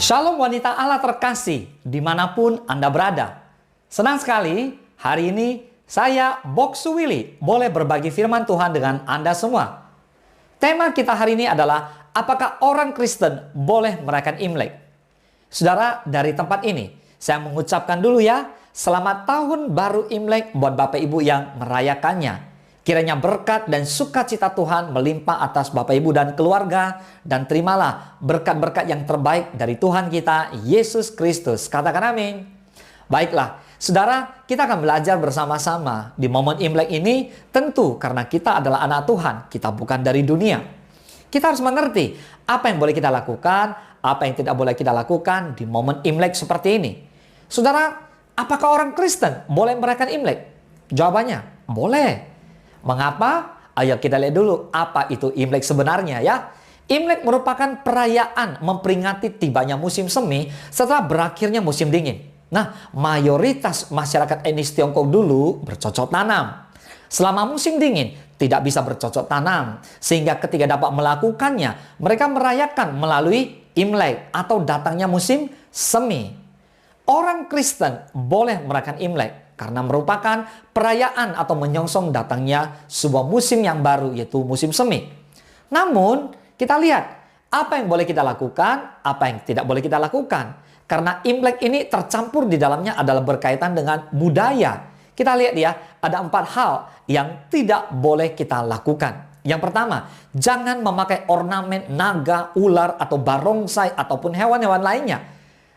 Shalom wanita Allah terkasih, dimanapun Anda berada. Senang sekali hari ini saya, Boksu Willy, boleh berbagi firman Tuhan dengan Anda semua. Tema kita hari ini adalah, apakah orang Kristen boleh merayakan Imlek? Saudara, dari tempat ini, saya mengucapkan dulu ya, selamat tahun baru Imlek buat Bapak Ibu yang merayakannya. Kiranya berkat dan sukacita Tuhan melimpah atas Bapak Ibu dan keluarga. Dan terimalah berkat-berkat yang terbaik dari Tuhan kita, Yesus Kristus. Katakan amin. Baiklah, saudara, kita akan belajar bersama-sama di momen Imlek ini. Tentu karena kita adalah anak Tuhan, kita bukan dari dunia. Kita harus mengerti apa yang boleh kita lakukan, apa yang tidak boleh kita lakukan di momen Imlek seperti ini. Saudara, apakah orang Kristen boleh merayakan Imlek? Jawabannya, boleh. Mengapa? Ayo kita lihat dulu apa itu Imlek sebenarnya ya. Imlek merupakan perayaan memperingati tibanya musim semi setelah berakhirnya musim dingin. Nah, mayoritas masyarakat etnis Tiongkok dulu bercocok tanam. Selama musim dingin tidak bisa bercocok tanam, sehingga ketika dapat melakukannya, mereka merayakan melalui Imlek atau datangnya musim semi. Orang Kristen boleh merayakan Imlek karena merupakan perayaan atau menyongsong datangnya sebuah musim yang baru, yaitu musim semi. Namun, kita lihat apa yang boleh kita lakukan, apa yang tidak boleh kita lakukan. Karena Imlek ini tercampur di dalamnya adalah berkaitan dengan budaya. Kita lihat ya, ada 4 hal yang tidak boleh kita lakukan. Yang pertama, jangan memakai ornamen naga, ular, atau barongsai, ataupun hewan-hewan lainnya.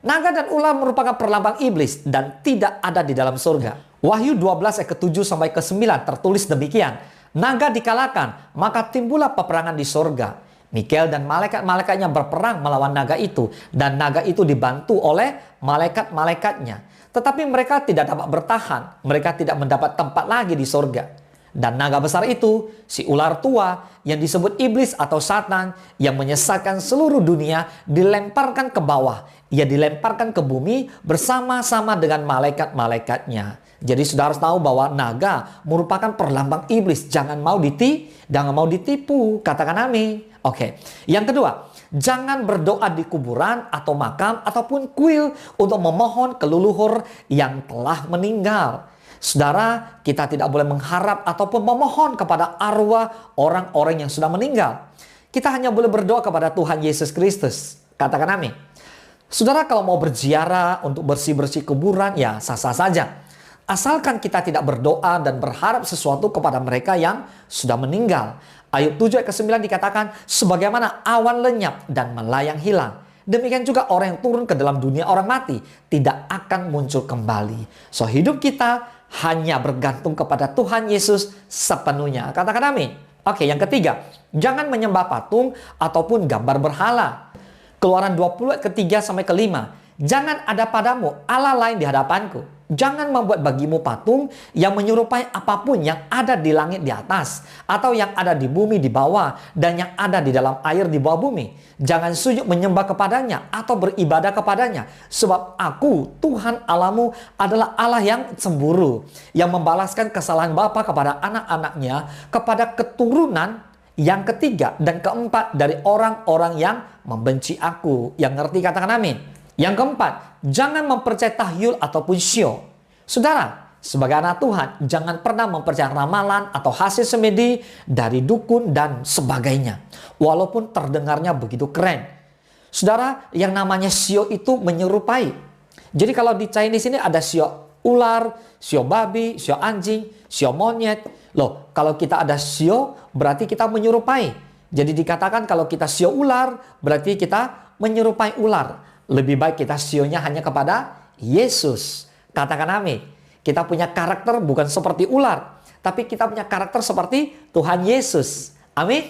Naga dan ular merupakan perlambang iblis dan tidak ada di dalam surga. Wahyu 12 ayat ke-7 sampai ke-9 tertulis demikian. Naga dikalahkan, maka timbullah peperangan di surga. Mikael dan malaikat-malaikatnya berperang melawan naga itu, dan naga itu dibantu oleh malaikat-malaikatnya. Tetapi mereka tidak dapat bertahan, mereka tidak mendapat tempat lagi di surga. Dan naga besar itu, si ular tua yang disebut iblis atau Satan, yang menyesatkan seluruh dunia, dilemparkan ke bawah. Ia dilemparkan ke bumi bersama-sama dengan malaikat-malaikatnya. Jadi saudara harus tahu bahwa naga merupakan perlambang iblis. Jangan mau ditipu. Katakan amin. Oke. Yang kedua, jangan berdoa di kuburan atau makam ataupun kuil untuk memohon ke leluhur yang telah meninggal. Saudara, kita tidak boleh mengharap ataupun memohon kepada arwah orang-orang yang sudah meninggal. Kita hanya boleh berdoa kepada Tuhan Yesus Kristus. Katakan amin. Saudara, kalau mau berziarah untuk bersih-bersih kuburan, ya sah-sah saja. Asalkan kita tidak berdoa dan berharap sesuatu kepada mereka yang sudah meninggal. Ayub 7 ayat ke-9 dikatakan, sebagaimana awan lenyap dan melayang hilang, demikian juga orang yang turun ke dalam dunia orang mati tidak akan muncul kembali. So, hidup kita hanya bergantung kepada Tuhan Yesus sepenuhnya. Katakan amin. Oke, yang ketiga, jangan menyembah patung ataupun gambar berhala. Keluaran 20 ayat ke-3 sampai ke-5. Jangan ada padamu Allah lain di hadapanku. Jangan membuat bagimu patung yang menyerupai apapun yang ada di langit di atas, atau yang ada di bumi di bawah, dan yang ada di dalam air di bawah bumi. Jangan sujud menyembah kepadanya atau beribadah kepadanya. Sebab aku, Tuhan Allahmu, adalah Allah yang cemburu, yang membalaskan kesalahan bapa kepada anak-anaknya, kepada keturunan yang ketiga dan keempat dari orang-orang yang membenci aku. Yang ngerti katakan amin. Yang keempat, jangan mempercayai tahyul ataupun syio. Saudara, sebagai anak Tuhan, jangan pernah mempercayai ramalan atau hasil semedi dari dukun dan sebagainya. Walaupun terdengarnya begitu keren. Saudara, yang namanya syio itu menyerupai. Jadi kalau di Chinese ini ada syio ular, syio babi, syio anjing, syio monyet. Loh, kalau kita ada syio, berarti kita menyerupai. Jadi dikatakan kalau kita syio ular, berarti kita menyerupai ular. Lebih baik kita sionya hanya kepada Yesus. Katakan amin. Kita punya karakter bukan seperti ular, tapi kita punya karakter seperti Tuhan Yesus. Amin.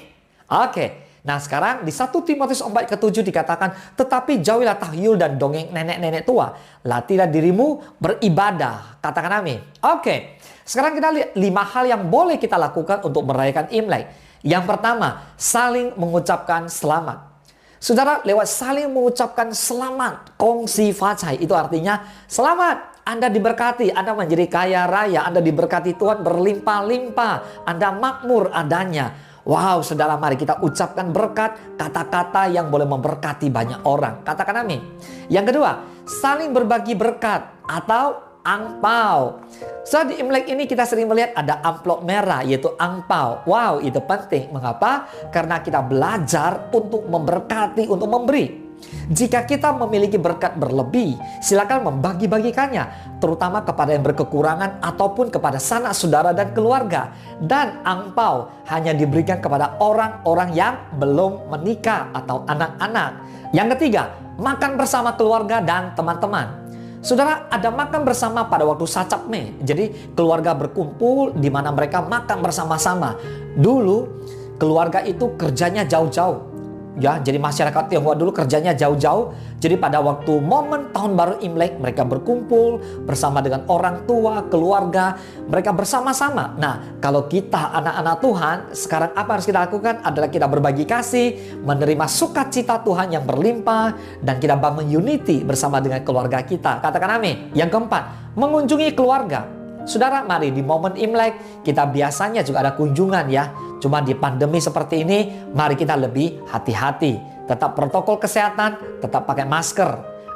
Oke. Nah sekarang di 1 Timotius 4 ke-7 dikatakan, tetapi jauhilah tahyul dan dongeng nenek-nenek tua. Latihlah dirimu beribadah. Katakan amin. Oke. Sekarang kita lihat 5 hal yang boleh kita lakukan untuk merayakan Imlek. Yang pertama, saling mengucapkan selamat. Saudara, lewat saling mengucapkan selamat, kongsi facai, itu artinya selamat, Anda diberkati, Anda menjadi kaya raya, Anda diberkati Tuhan berlimpah-limpah, Anda makmur adanya. Wow, saudara, mari kita ucapkan berkat, kata-kata yang boleh memberkati banyak orang. Katakan amin. Yang kedua, saling berbagi berkat atau angpau. So, di Imlek ini kita sering melihat ada amplop merah, yaitu angpau. Wow, itu penting. Mengapa? Karena kita belajar untuk memberkati, untuk memberi. Jika kita memiliki berkat berlebih, silakan membagi-bagikannya, terutama kepada yang berkekurangan ataupun kepada sanak saudara dan keluarga. Dan angpau hanya diberikan kepada orang-orang yang belum menikah atau anak-anak. Yang ketiga, makan bersama keluarga dan teman-teman. Saudara, ada makan bersama pada waktu Sacapme. Jadi keluarga berkumpul di mana mereka makan bersama-sama. Dulu keluarga itu kerjanya jauh-jauh. Ya, jadi masyarakat Tionghoa dulu kerjanya jauh-jauh. Jadi pada waktu momen tahun baru Imlek, mereka berkumpul bersama dengan orang tua, keluarga, mereka bersama-sama. Nah, kalau kita anak-anak Tuhan, sekarang apa harus kita lakukan adalah kita berbagi kasih, menerima sukacita Tuhan yang berlimpah, dan kita bangun unity bersama dengan keluarga kita. Katakan amin. Yang keempat, mengunjungi keluarga. Saudara, mari di momen Imlek kita biasanya juga ada kunjungan ya. Cuma di pandemi seperti ini, mari kita lebih hati-hati. Tetap protokol kesehatan, tetap pakai masker.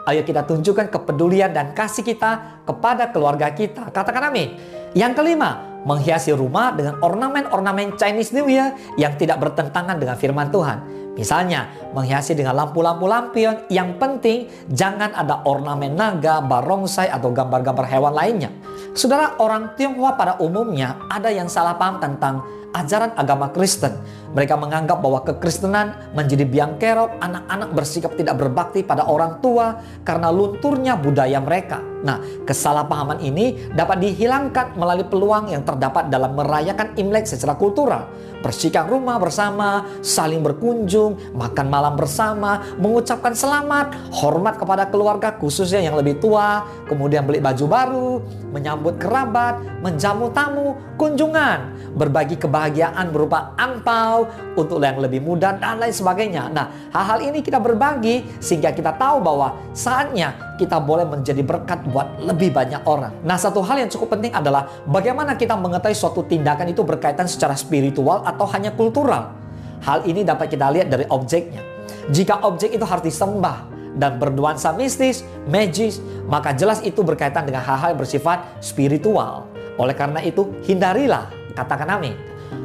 Ayo kita tunjukkan kepedulian dan kasih kita kepada keluarga kita. Katakan amin. Yang kelima, menghiasi rumah dengan ornamen-ornamen Chinese New Year yang tidak bertentangan dengan firman Tuhan. Misalnya, menghiasi dengan lampu-lampu lampion. Yang penting, jangan ada ornamen naga, barongsai, atau gambar-gambar hewan lainnya. Saudara, orang Tionghoa pada umumnya ada yang salah paham tentang ajaran agama Kristen. Mereka menganggap bahwa kekristenan menjadi biang kerok, anak-anak bersikap tidak berbakti pada orang tua karena lunturnya budaya mereka. Nah, kesalahpahaman ini dapat dihilangkan melalui peluang yang terdapat dalam merayakan Imlek secara kultural. Bersihkan rumah bersama, saling berkunjung, makan malam bersama, mengucapkan selamat, hormat kepada keluarga khususnya yang lebih tua, kemudian beli baju baru, menyambut kerabat, menjamu tamu, kunjungan, berbagi kebahagiaan berupa angpau untuk yang lebih muda dan lain sebagainya. Nah, hal-hal ini kita berbagi sehingga kita tahu bahwa saatnya kita boleh menjadi berkat buat lebih banyak orang. Nah, satu hal yang cukup penting adalah bagaimana kita mengetahui suatu tindakan itu berkaitan secara spiritual atau hanya kultural. Hal ini dapat kita lihat dari objeknya. Jika objek itu harus disembah dan bernuansa mistis, magis, maka jelas itu berkaitan dengan hal-hal yang bersifat spiritual. Oleh karena itu, hindarilah. Katakan amin.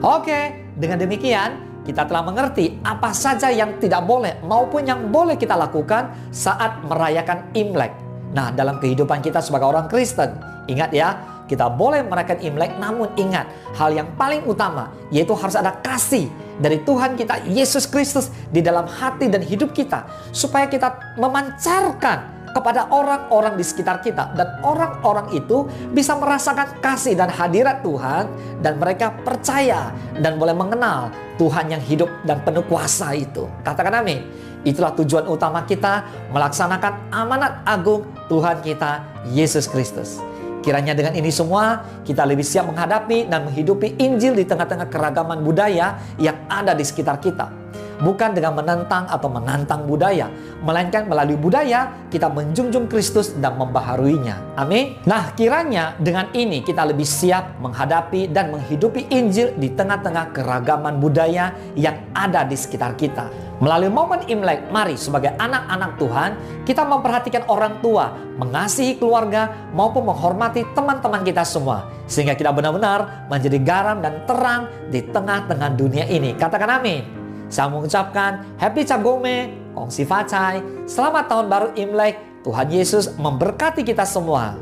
Oke, dengan demikian kita telah mengerti apa saja yang tidak boleh maupun yang boleh kita lakukan saat merayakan Imlek. Nah, dalam kehidupan kita sebagai orang Kristen, ingat ya, kita boleh merayakan Imlek, namun ingat, hal yang paling utama yaitu harus ada kasih dari Tuhan kita Yesus Kristus di dalam hati dan hidup kita, supaya kita memancarkan kepada orang-orang di sekitar kita, dan orang-orang itu bisa merasakan kasih dan hadirat Tuhan, dan mereka percaya dan boleh mengenal Tuhan yang hidup dan penuh kuasa itu. Katakan amin. Itulah tujuan utama kita melaksanakan amanat agung Tuhan kita Yesus Kristus. Kiranya dengan ini semua kita lebih siap menghadapi dan menghidupi Injil di tengah-tengah keragaman budaya yang ada di sekitar kita. Bukan dengan menentang atau menantang budaya, melainkan melalui budaya kita menjunjung Kristus dan membaharuinya. Amin. Nah, kiranya dengan ini kita lebih siap menghadapi dan menghidupi Injil di tengah-tengah keragaman budaya yang ada di sekitar kita. Melalui momen Imlek, mari sebagai anak-anak Tuhan kita memperhatikan orang tua, mengasihi keluarga, maupun menghormati teman-teman kita semua, sehingga kita benar-benar menjadi garam dan terang di tengah-tengah dunia ini. Katakan amin. Saya mengucapkan Happy Cap Gome, Kong Si Fa Cai, selamat tahun baru Imlek. Tuhan Yesus memberkati kita semua.